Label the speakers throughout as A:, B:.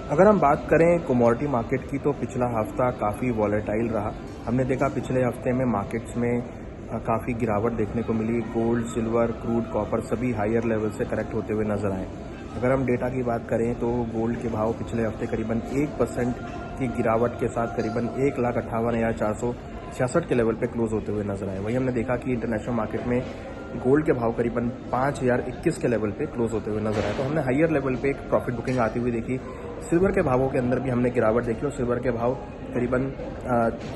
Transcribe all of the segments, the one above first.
A: अगर हम बात करें कमोडिटी मार्केट की तो पिछला हफ्ता काफ़ी वॉलेटाइल रहा। हमने देखा पिछले हफ्ते में मार्केट्स में काफ़ी गिरावट देखने को मिली। गोल्ड, सिल्वर, क्रूड, कॉपर सभी हायर लेवल से करेक्ट होते हुए नजर आए। अगर हम डेटा की बात करें तो गोल्ड के भाव पिछले हफ्ते करीबन 1% की गिरावट के साथ करीबन 1,58,466 के लेवल पे क्लोज होते हुए नजर आए। वही हमने देखा कि इंटरनेशनल मार्केट में गोल्ड के भाव करीबन 5,021 के लेवल पे क्लोज होते हुए नजर आए। तो हमने हायर लेवल पे एक प्रॉफिट बुकिंग आती हुई देखी। सिल्वर के भावों के अंदर भी हमने गिरावट देखी और सिल्वर के भाव करीबन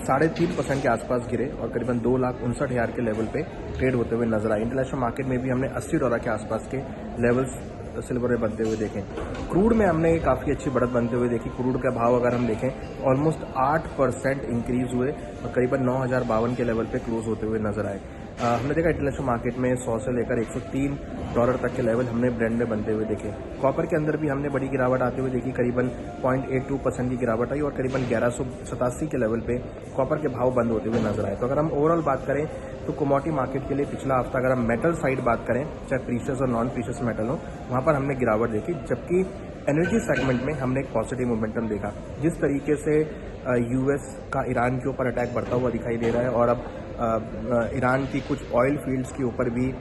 A: 3.5% के आसपास गिरे और करीबन 2,59,000 के लेवल पे ट्रेड होते हुए नजर आए। इंटरनेशनल मार्केट में भी हमने $80 के आसपास के लेवल्स सिल्वर में बनते हुए देखें। क्रूड में हमने काफ़ी अच्छी बढ़त बनते हुए देखी। क्रूड का भाव अगर हम देखें ऑलमोस्ट 8% इंक्रीज हुए और करीबन 9,052 के लेवल पे क्लोज होते हुए नजर आए। हमने देखा इंटरनेशनल मार्केट में 100 से लेकर $103 तक के लेवल हमने ब्रेंड में बनते हुए देखे। कॉपर के अंदर भी हमने बड़ी गिरावट आते हुए देखी। करीबन 0.82% की गिरावट आई और करीबन 1187 के लेवल पे कॉपर के भाव बंद होते हुए नजर आए। तो अगर हम ओवरऑल बात करें तो कमोडिटी मार्केट के लिए पिछला हफ्ता अगर हम मेटल साइड बात करें, चाहे प्रीशियस और नॉन प्रीशियस मेटल हो, वहां पर हमने गिरावट देखी। जबकि एनर्जी सेगमेंट में हमने एक पॉजिटिव मोमेंटम देखा। जिस तरीके से यूएस का ईरान के ऊपर अटैक बढ़ता हुआ दिखाई दे रहा है और अब ईरान की कुछ ऑयल फील्ड्स के ऊपर भी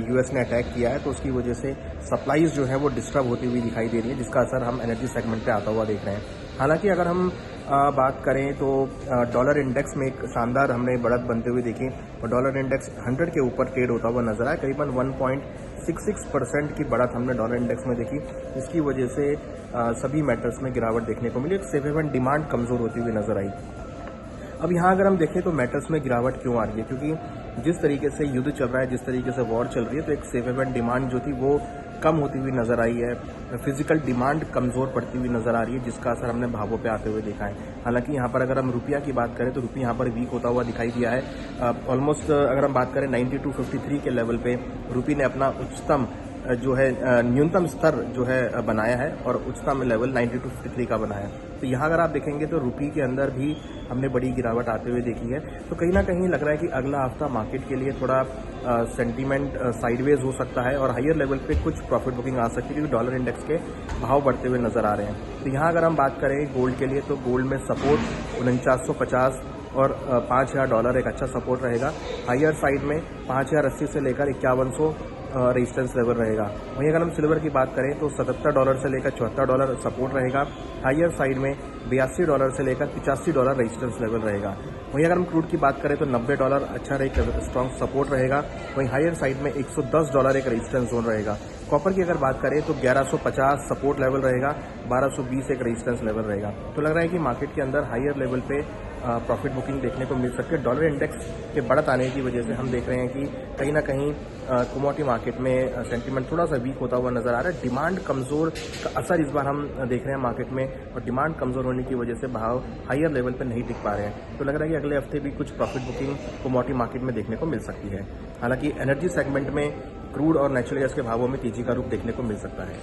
A: यूएस ने अटैक किया है, तो उसकी वजह से सप्लाईज जो है वो डिस्टर्ब होती हुई दिखाई दे रही है, जिसका असर हम एनर्जी सेगमेंट पे आता हुआ देख रहे हैं। हालांकि अगर हम बात करें तो डॉलर इंडेक्स में एक शानदार हमने बढ़त बनते हुए देखी और डॉलर इंडेक्स 100 के ऊपर ट्रेड होता हुआ नजर आया। करीबन 1.66% की बढ़त हमने डॉलर इंडेक्स में देखी, जिसकी वजह से सभी मेटल्स में गिरावट देखने को मिली। एक सेफ हेवन डिमांड कमजोर होती हुई नजर आई। अब यहाँ अगर हम देखें तो मेटल्स में गिरावट क्यों आ रही है, क्योंकि जिस तरीके से युद्ध चल रहा है, जिस तरीके से वॉर चल रही है, तो एक सेफ हेवन डिमांड जो थी वो कम होती हुई नजर आई है। फिजिकल डिमांड कमजोर पड़ती हुई नजर आ रही है, जिसका असर हमने भावों पे आते हुए देखा है। हालांकि यहाँ पर अगर हम रुपया की बात करें तो रुपया यहाँ पर वीक होता हुआ दिखाई दिया है। ऑलमोस्ट अगर हम बात करें 92.53 के लेवल पे रुपये ने अपना उच्चतम जो है न्यूनतम स्तर जो है बनाया है और उच्चतम लेवल 92.53 का बनाया है। तो यहाँ अगर आप देखेंगे तो रुपये के अंदर भी हमने बड़ी गिरावट आते हुए देखी है। तो कहीं ना कहीं लग रहा है कि अगला हफ्ता मार्केट के लिए थोड़ा सेंटीमेंट साइडवेज हो सकता है और हायर लेवल पे कुछ प्रॉफिट बुकिंग आ सकती है, क्योंकि डॉलर इंडेक्स के भाव बढ़ते हुए नजर आ रहे हैं। तो यहाँ अगर हम बात करें गोल्ड के लिए तो गोल्ड में सपोर्ट 4950 और $5,000 एक अच्छा सपोर्ट रहेगा। हायर साइड में 5,080 से लेकर 5100 रेजिस्टेंस लेवल रहेगा। वहीं अगर हम सिल्वर की बात करें तो $77 से लेकर $74 सपोर्ट रहेगा। हायर साइड में $82 से लेकर $85 रेजिस्टेंस लेवल रहेगा। वहीं अगर हम क्रूड की बात करें तो $90 अच्छा एक स्ट्रॉन्ग सपोर्ट रहेगा। वहीं हायर साइड में $110 एक रेजिस्टेंस जोन रहेगा। कॉपर की अगर बात करें तो 1150 सपोर्ट लेवल रहेगा, 1220 एक रेजिस्टेंस लेवल रहेगा। तो लग रहा है कि मार्केट के अंदर हायर लेवल पे प्रॉफिट बुकिंग देखने को मिल सकती है। डॉलर इंडेक्स के बढ़त आने की वजह से हम देख रहे हैं कि कहीं ना कहीं कमोडिटी मार्केट में सेंटीमेंट थोड़ा सा वीक होता हुआ नजर आ रहा है। डिमांड कमजोर का असर इस बार हम देख रहे हैं मार्केट में और डिमांड कमजोर होने की वजह से भाव हायर लेवल पर नहीं टिक पा रहे हैं। तो लग रहा है कि अगले हफ्ते भी कुछ प्रॉफिट बुकिंग कमोडिटी मार्केट में देखने को मिल सकती है। हालांकि एनर्जी सेगमेंट में क्रूड और नेचुरल गैस के भावों में तेजी का रुख देखने को मिल सकता है।